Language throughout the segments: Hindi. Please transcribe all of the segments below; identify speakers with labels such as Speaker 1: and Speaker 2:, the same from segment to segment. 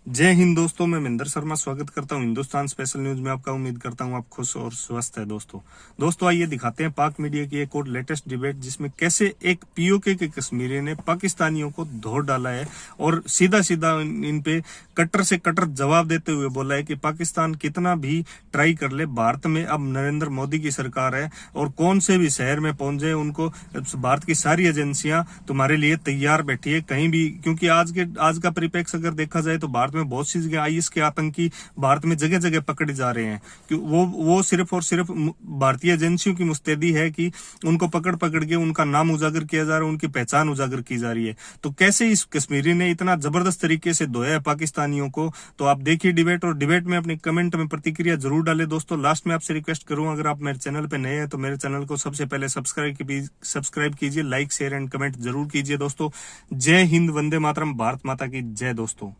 Speaker 1: जय हिंद दोस्तों। मैं महेंद्र शर्मा स्वागत करता हूं हिंदुस्तान स्पेशल न्यूज में आपका। उम्मीद करता हूं आप खुश और स्वस्थ है। दोस्तों आइए दिखाते हैं पाक मीडिया की एक और लेटेस्ट डिबेट, जिसमें कैसे एक पीओके के कश्मीरी ने पाकिस्तानियों को धो डाला है और सीधा सीधा इन पे कट्टर से कट्टर जवाब देते हुए बोला है कि पाकिस्तान कितना भी ट्राई कर ले, भारत में अब नरेंद्र मोदी की सरकार है और कौन से भी शहर में पहुंच जाए उनको भारत की सारी एजेंसियां तुम्हारे लिए तैयार बैठी है कहीं भी। क्योंकि आज का परिप्रेक्ष्य अगर देखा जाए तो भारत में बहुत सी जगह आईएस के आतंकी भारत में जगह जगह पकड़े जा रहे हैं। कि वो सिर्फ और सिर्फ भारतीय एजेंसियों की मुस्तैदी है कि उनको पकड़ पकड़ के उनका नाम उजागर किया जा रहा है, उनकी पहचान उजागर की जा रही है। तो कैसे इस कश्मीरी ने इतना जबरदस्त तरीके से धोया है पाकिस्तानियों को। तो आप देखिए डिबेट, और डिबेट में अपनी कमेंट में प्रतिक्रिया जरूर डालें। दोस्तों लास्ट में आपसे रिक्वेस्ट करूंगा, अगर आप मेरे चैनल पे नए हैं तो मेरे चैनल को सबसे पहले सब्सक्राइब कीजिए, लाइक शेयर एंड कमेंट जरूर कीजिए। दोस्तों जय हिंद, वंदे मातरम, भारत माता की जय। दोस्तों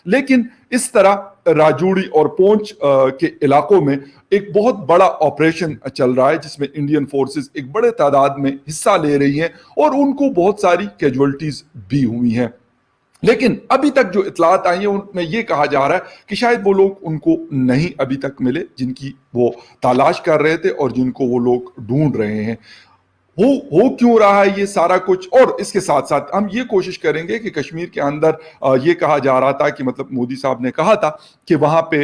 Speaker 2: लेकिन इस तरह राजौरी और पुंछ के इलाकों में एक बहुत बड़ा ऑपरेशन चल रहा है, जिसमें इंडियन फोर्सेस एक बड़े तादाद में हिस्सा ले रही हैं और उनको बहुत सारी कैजुअल्टीज भी हुई हैं। लेकिन अभी तक जो इतलात आई है उनमें यह कहा जा रहा है कि शायद वो लोग उनको नहीं अभी तक मिले जिनकी वो तलाश कर रहे थे और जिनको वो लोग ढूंढ रहे हैं। हो क्यों रहा है ये सारा कुछ, और इसके साथ साथ हम ये कोशिश करेंगे कि कश्मीर के अंदर ये कहा जा रहा था कि मतलब मोदी साहब ने कहा था कि वहां पे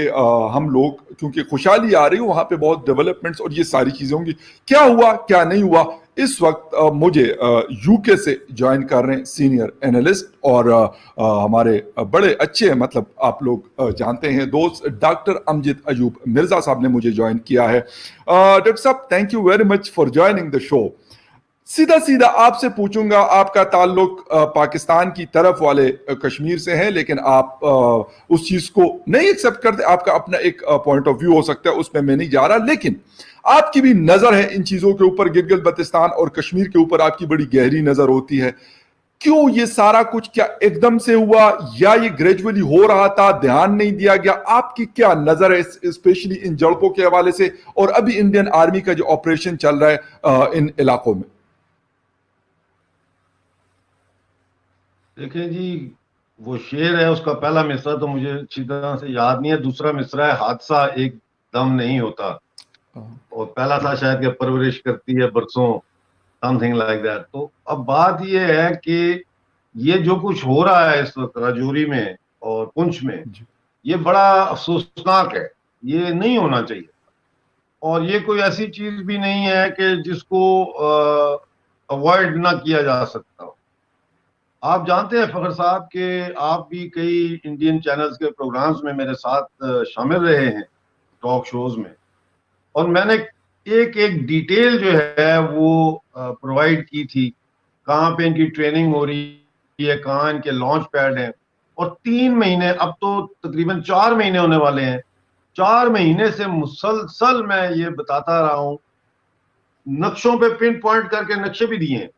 Speaker 2: हम लोग क्योंकि खुशहाली आ रही है वहां पे बहुत डेवलपमेंट्स और ये सारी चीजें होंगी। क्या हुआ क्या नहीं हुआ, इस वक्त मुझे यूके से ज्वाइन कर रहे हैं सीनियर एनालिस्ट और हमारे बड़े अच्छे मतलब आप लोग जानते हैं दोस्त डॉक्टर अमजद अयूब मिर्जा साहब ने मुझे ज्वाइन किया है। डॉक्टर साहब thank you very much for joining the show. सीधा सीधा आपसे पूछूंगा, आपका ताल्लुक पाकिस्तान की तरफ वाले कश्मीर से है, लेकिन आप उस चीज को नहीं एक्सेप्ट करते, आपका अपना एक पॉइंट ऑफ व्यू हो सकता है, उसमें मैं नहीं जा रहा, लेकिन आपकी भी नजर है इन चीजों के ऊपर। गिलगित बल्तिस्तान और कश्मीर के ऊपर आपकी बड़ी गहरी नजर होती है। क्यों ये सारा कुछ, क्या एकदम से हुआ या ये ग्रेजुअली हो रहा था, ध्यान नहीं दिया गया? आपकी क्या नजर है स्पेशली इन झड़पों के हवाले से और अभी इंडियन आर्मी का जो ऑपरेशन चल रहा है इन इलाकों में?
Speaker 3: देखिए जी, वो शेर है उसका पहला मिसरा तो मुझे अच्छी तरह से याद नहीं है। दूसरा मिसरा है हादसा एक दम नहीं होता, और पहला था शायद कि परवरिश करती है बरसों, समथिंग लाइक दैट। तो अब बात ये है कि ये जो कुछ हो रहा है इस वक्त राजौरी में और पुंछ में, ये बड़ा अफसोसनाक है। ये नहीं होना चाहिए, और ये कोई ऐसी चीज भी नहीं है कि जिसको अवॉइड ना किया जा सकता हो। आप जानते हैं फखर साहब कि आप भी कई इंडियन चैनल्स के प्रोग्राम्स में मेरे साथ शामिल रहे हैं, टॉक शोज में, और मैंने एक एक डिटेल जो है वो प्रोवाइड की थी, कहाँ पे इनकी ट्रेनिंग हो रही है, कहाँ इनके लॉन्च पैड हैं। और 3 महीने, अब तो तकरीबन 4 महीने होने वाले हैं, 4 महीने से मुसलसल मैं ये बताता रहा हूँ, नक्शों पे पिन पॉइंट करके नक्शे भी दिए हैं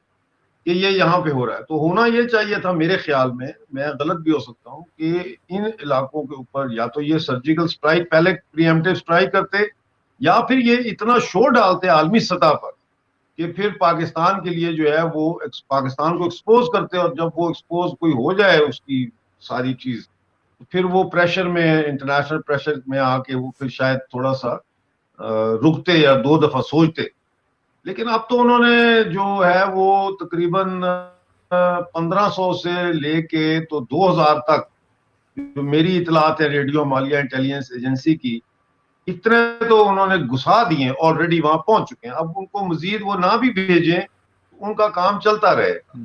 Speaker 3: कि ये यहाँ पे हो रहा है। तो होना ये चाहिए था मेरे ख्याल में, मैं गलत भी हो सकता हूँ, कि इन इलाकों के ऊपर या तो ये सर्जिकल स्ट्राइक पहले प्रीएम्प्टिव स्ट्राइक करते, या फिर ये इतना शोर डालते आलमी सतह पर कि फिर पाकिस्तान के लिए जो है वो पाकिस्तान को एक्सपोज करते, और जब वो एक्सपोज कोई हो जाए उसकी सारी चीज, तो फिर वो प्रेशर में, इंटरनेशनल प्रेशर में आके वो फिर शायद थोड़ा सा रुकते या 2 दफा सोचते। लेकिन अब तो उन्होंने जो है वो तकरीबन 1500 से लेके तो 2000 तक, जो मेरी इतलात है रेडियो मालिया इंटेलिजेंस एजेंसी की, इतने तो उन्होंने घुसा दिए, ऑलरेडी वहां पहुंच चुके हैं। अब उनको मजीद वो ना भी भेजें, उनका काम चलता रहेगा।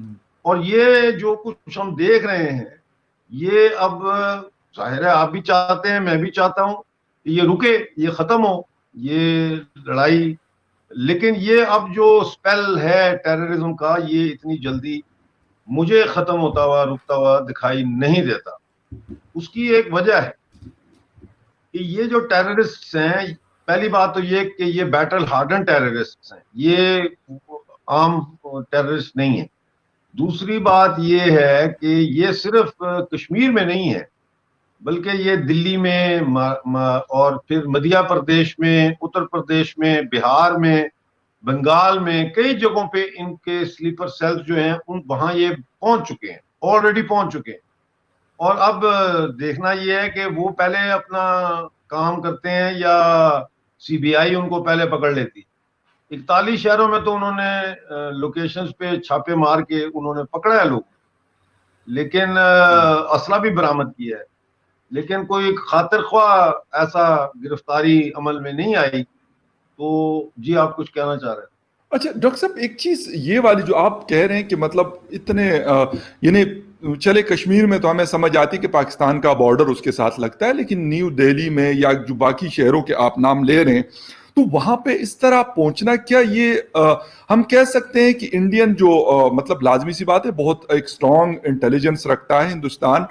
Speaker 3: और ये जो कुछ हम देख रहे हैं, ये अब जाहिर है आप भी चाहते हैं, मैं भी चाहता हूं कि ये रुके, ये खत्म हो ये लड़ाई। लेकिन ये अब जो स्पेल है टेररिज्म का, ये इतनी जल्दी मुझे खत्म होता हुआ, रुकता हुआ दिखाई नहीं देता। उसकी एक वजह है कि ये जो टेररिस्ट हैं, पहली बात तो ये कि ये बैटल हार्डन टेररिस्ट हैं, ये आम टेररिस्ट नहीं है। दूसरी बात ये है कि ये सिर्फ कश्मीर में नहीं है, बल्कि ये दिल्ली में और फिर मध्य प्रदेश में, उत्तर प्रदेश में, बिहार में, बंगाल में, कई जगहों पे इनके स्लीपर सेल्स जो हैं उन वहां ये पहुंच चुके हैं, ऑलरेडी पहुंच चुके हैं। और अब देखना ये है कि वो पहले अपना काम करते हैं या सीबीआई उनको पहले पकड़ लेती। 41 शहरों में तो उन्होंने लोकेशंस पे छापे मार के उन्होंने पकड़ा है लोग, लेकिन असला भी बरामद किया है, लेकिन कोई खातिर ख्वाह ऐसा गिरफ्तारी अमल में नहीं आई। तो जी आप कुछ कहना चाह रहे हैं?
Speaker 2: अच्छा डॉक्टर साहब, एक चीज ये वाली जो आप कह रहे हैं कि मतलब इतने यानी चले कश्मीर में तो हमें समझ आती कि पाकिस्तान का बॉर्डर उसके साथ लगता है, लेकिन न्यू दिल्ली में या जो बाकी शहरों के आप नाम ले रहे हैं, तो वहां पे इस तरह पहुंचना, क्या ये हम कह सकते हैं कि इंडियन जो मतलब लाजमी सी बात है, बहुत एक स्ट्रॉन्ग इंटेलिजेंस रखता है हिंदुस्तान,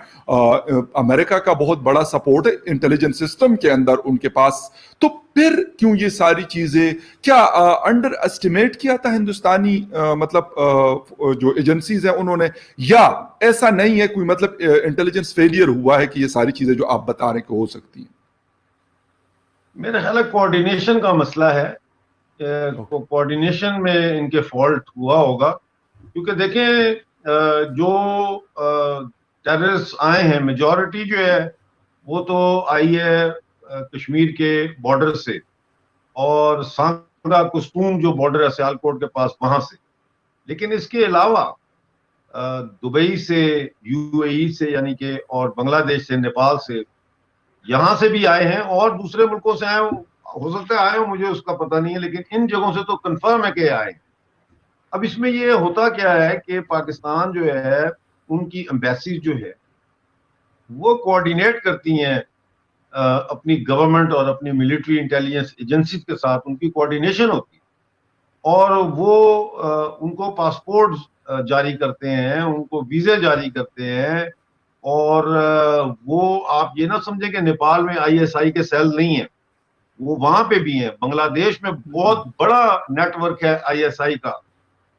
Speaker 2: अमेरिका का बहुत बड़ा सपोर्ट है इंटेलिजेंस सिस्टम के अंदर उनके पास, तो फिर क्यों ये सारी चीजें, क्या अंडर एस्टिमेट किया था हिंदुस्तानी मतलब जो एजेंसीज हैं उन्होंने, या ऐसा नहीं है कोई मतलब इंटेलिजेंस फेलियर हुआ है कि ये सारी चीजें जो आप बता रहे हैं कि हो सकती हैं?
Speaker 3: मेरा ख्याल है कोऑर्डिनेशन का मसला है। कोऑर्डिनेशन में इनके फॉल्ट हुआ होगा, क्योंकि देखें जो टेररिस्ट आए हैं मेजॉरिटी जो है वो तो आई है कश्मीर के बॉर्डर से, और सांगा कुस्तूम जो बॉर्डर है सियालकोट के पास वहां से। लेकिन इसके अलावा दुबई से, यूएई से यानी कि, और बांग्लादेश से, नेपाल से, यहां से भी आए हैं और दूसरे मुल्कों से आए, हो सकता है आए हो, मुझे उसका पता नहीं है, लेकिन इन जगहों से तो कंफर्म है कि आए। अब इसमें ये होता क्या है कि पाकिस्तान जो है उनकी एम्बेसी जो है वो कोऑर्डिनेट करती हैं अपनी गवर्नमेंट और अपनी मिलिट्री इंटेलिजेंस एजेंसीज के साथ, उनकी कोऑर्डिनेशन होती है, और वो उनको पासपोर्ट जारी करते हैं, उनको वीजे जारी करते हैं, और वो आप ये ना समझे कि नेपाल में आईएसआई के सेल नहीं है, वो वहां पे भी है। बांग्लादेश में बहुत बड़ा नेटवर्क है आईएसआई का,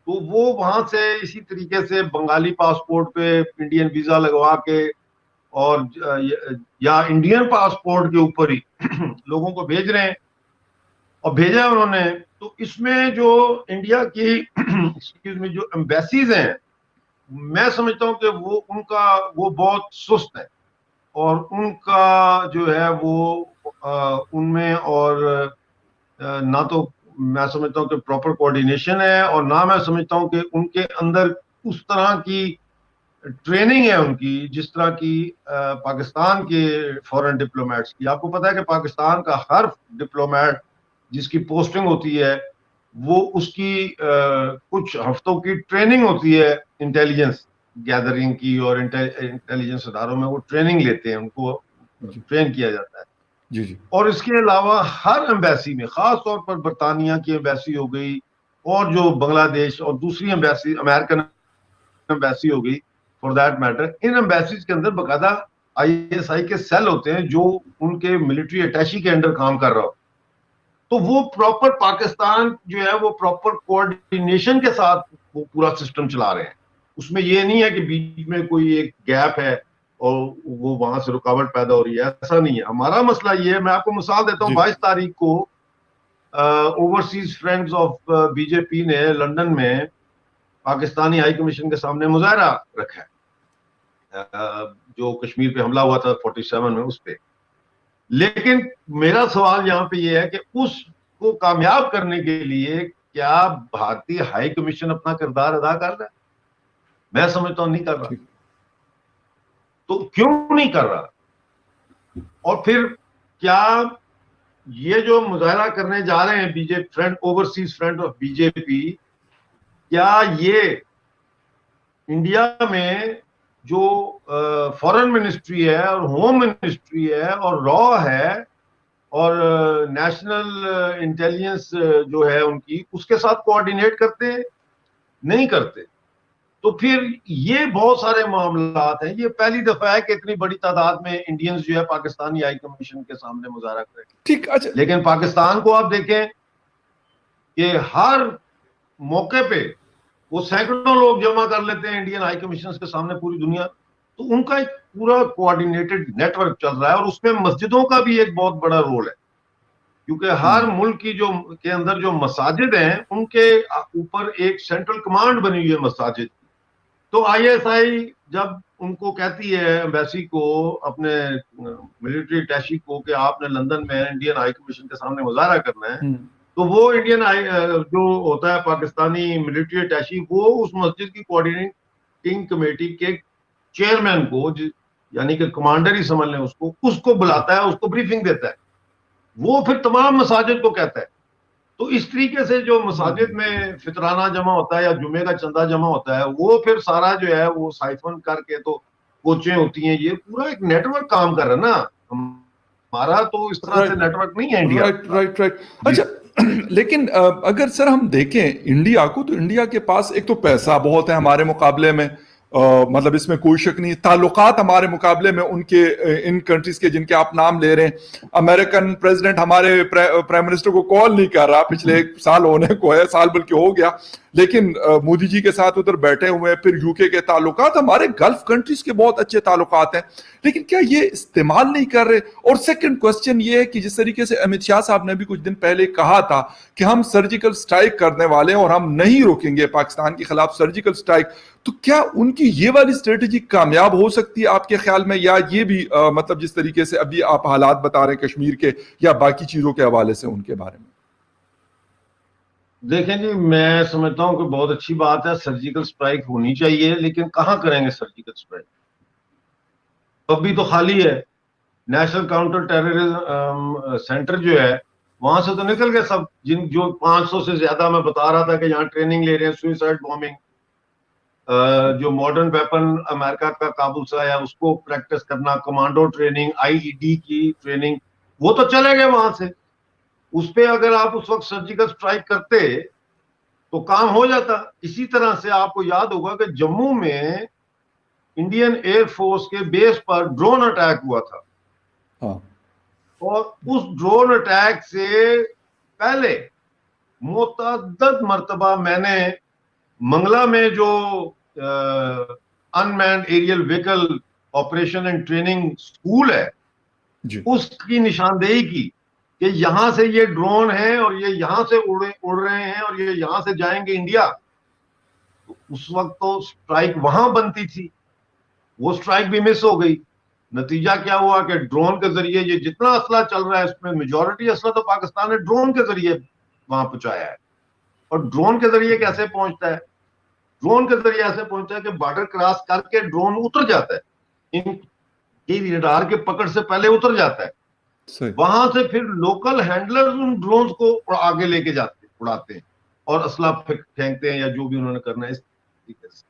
Speaker 3: तो वो वहां से इसी तरीके से बंगाली पासपोर्ट पे इंडियन वीजा लगवा के, और या इंडियन पासपोर्ट के ऊपर ही लोगों को भेज रहे हैं, और भेजा है उन्होंने। तो इसमें जो इंडिया की एक्सक्यूज में जो एम्बेसीज हैं, मैं समझता हूं कि वो बहुत सुस्त है, और उनका जो है वो उनमें, और ना तो मैं समझता हूं कि प्रॉपर कोऑर्डिनेशन है, और ना मैं समझता हूं कि उनके अंदर उस तरह की ट्रेनिंग है उनकी जिस तरह की पाकिस्तान के फॉरेन डिप्लोमेट्स की। आपको पता है कि पाकिस्तान का हर डिप्लोमेट जिसकी पोस्टिंग होती है वो उसकी कुछ हफ्तों की ट्रेनिंग होती है इंटेलिजेंस गैदरिंग की, और इंटेलिजेंस इदारों में वो ट्रेनिंग लेते हैं, उनको ट्रेन किया जाता है।
Speaker 2: जी जी।
Speaker 3: और इसके अलावा हर एम्बेसी में, खास तौर पर बरतानिया की एम्बेसी हो गई, और जो बांग्लादेश और दूसरी एम्बेसी, अमेरिकन एम्बेसी हो गई for that matter, in embassies के अंदर बकायदा आईएसआई के सेल होते हैं जो उनके मिलिट्री अटैची के अंडर काम कर रहा हो। तो वो प्रॉपर पाकिस्तान जो है वो प्रॉपर कोऑर्डिनेशन के साथ वो पूरा सिस्टम चला रहे हैं। उसमें ये नहीं है कि बीच में कोई एक गैप है और वो वहां से रुकावट पैदा हो रही है, ऐसा नहीं है। हमारा मसला ये है, मैं आपको मिसाल देता हूँ, 22 तारीख को ओवरसीज फ्रेंड्स ऑफ बीजेपी ने लंदन में पाकिस्तानी हाई कमीशन के सामने मुजाहरा रखा है, जो कश्मीर पे हमला हुआ था 47 में, उस पे। लेकिन मेरा सवाल यहाँ पे ये है कि उसको कामयाब करने के लिए क्या भारतीय हाई कमीशन अपना किरदार अदा कर रहा है? मैं समझता हूं नहीं कर रहा। तो क्यों नहीं कर रहा? और फिर क्या ये जो मुजाहरा करने जा रहे हैं BJP front, overseas front of BJP, क्या ये इंडिया में जो फॉरेन मिनिस्ट्री है और होम मिनिस्ट्री है और रॉ है और नेशनल इंटेलिजेंस जो है उनकी, उसके साथ कोऑर्डिनेट करते हैं? नहीं करते। तो फिर ये बहुत सारे मामलात हैं। ये पहली दफा है कि इतनी बड़ी तादाद में इंडियंस जो है पाकिस्तानी हाई कमीशन के सामने मुजाहरा करें।
Speaker 2: ठीक, अच्छा।
Speaker 3: लेकिन पाकिस्तान को आप देखें कि हर मौके पे वो सैकड़ों लोग जमा कर लेते हैं इंडियन हाई कमीशन के सामने, पूरी दुनिया। तो उनका एक पूरा कोऑर्डिनेटेड नेटवर्क चल रहा है, और उसमें मस्जिदों का भी एक बहुत बड़ा रोल है, क्योंकि हर मुल्क की जो के अंदर जो मसाजिद हैं उनके ऊपर एक सेंट्रल कमांड बनी हुई है मसाजिद। तो आईएसआई जब उनको कहती है एम्बेसी को, अपने मिलिट्री अटैची को, कि आपने लंदन में इंडियन हाई कमीशन के सामने मुजाहरा करना है, तो वो इंडियन जो होता है पाकिस्तानी मिलिट्री अटैची, वो उस मस्जिद की कोऑर्डिनेटिंग कमेटी के चेयरमैन को, यानी कि कमांडर ही समझ लें उसको बुलाता है, उसको ब्रीफिंग देता है, वो फिर तमाम मसाजिद को कहता है। तो इस तरीके से जो मसाजिद में फितराना जमा होता है या जुमे का चंदा जमा होता है, वो फिर सारा जो है वो साइफन करके तो कोचें होती हैं, ये पूरा एक नेटवर्क काम कर रहा है ना। हमारा तो इस तरह से नेटवर्क नहीं है इंडिया।
Speaker 2: राइट। अच्छा, लेकिन अगर सर हम देखें इंडिया को, तो इंडिया के पास एक तो पैसा बहुत है हमारे मुकाबले में, मतलब इसमें कोई शक नहीं। ताल्लुकात हमारे मुकाबले में उनके, इन कंट्रीज के जिनके आप नाम ले रहे हैं, अमेरिकन प्रेसिडेंट हमारे प्राइम मिनिस्टर को कॉल नहीं कर रहा, पिछले 1 साल होने को है, साल बल्कि हो गया, लेकिन मोदी जी के साथ उधर बैठे हुए हैं। फिर यूके के ताल्लुकात, हमारे गल्फ कंट्रीज के बहुत अच्छे ताल्लुकात हैं, लेकिन क्या ये इस्तेमाल नहीं कर रहे? और सेकंड क्वेश्चन ये है कि जिस तरीके से अमित शाह साहब ने भी कुछ दिन पहले कहा था कि हम सर्जिकल स्ट्राइक करने वाले हैं और हम नहीं रोकेंगे पाकिस्तान के खिलाफ सर्जिकल स्ट्राइक, तो क्या उनकी ये वाली स्ट्रेटेजी कामयाब हो सकती है आपके ख्याल में, या ये भी मतलब जिस तरीके से अभी आप हालात बता रहे हैं कश्मीर के या बाकी चीजों के हवाले से, उनके बारे में?
Speaker 3: देखें जी, मैं समझता हूं कि बहुत अच्छी बात है, सर्जिकल स्ट्राइक होनी चाहिए, लेकिन कहां करेंगे सर्जिकल स्ट्राइक? अभी तो खाली है। नेशनल काउंटर टेररिज्म सेंटर जो है, वहां से तो निकल गए सब, जो 500 से ज्यादा मैं बता रहा था कि यहाँ ट्रेनिंग ले रहे हैं, सुइसाइड बॉम्बिंग, जो मॉडर्न वेपन अमेरिका का काबुल से आया उसको प्रैक्टिस करना, कमांडो ट्रेनिंग, आईईडी की ट्रेनिंग, वो तो चले गए वहां से। उस पे अगर आप उस वक्त सर्जिकल स्ट्राइक करते तो काम हो जाता। इसी तरह से आपको याद होगा कि जम्मू में इंडियन एयरफोर्स के बेस पर ड्रोन अटैक हुआ था।
Speaker 2: हाँ।
Speaker 3: और उस ड्रोन अटैक से पहले मुतअद्दिद मर्तबा मैंने मंगला में जो unmanned aerial vehicle operation and training school है
Speaker 2: जी।
Speaker 3: उसकी निशानदेही की कि यहां से ये ड्रोन है और ये यहां से उड़ रहे हैं और ये यहां से जाएंगे इंडिया। तो उस वक्त तो स्ट्राइक वहां बनती थी, वो स्ट्राइक भी मिस हो गई। नतीजा क्या हुआ कि ड्रोन के जरिए ये जितना असला चल रहा है इसमें मेजॉरिटी असला तो पाकिस्तान ने ड्रोन के जरिए वहां पहुंचाया है। और ड्रोन के जरिए कैसे पहुंचता है? ड्रोन के जरिए ऐसे पहुंचता है कि बॉर्डर क्रॉस करके ड्रोन उतर जाता है, इनकी रडार के पकड़ से पहले उतर जाता है। वहां से फिर लोकल हैंडलर्स उन ड्रोन्स को आगे लेके जाते, उड़ाते हैं और असला फेंकते हैं या जो भी उन्होंने करना है इस तरीके से।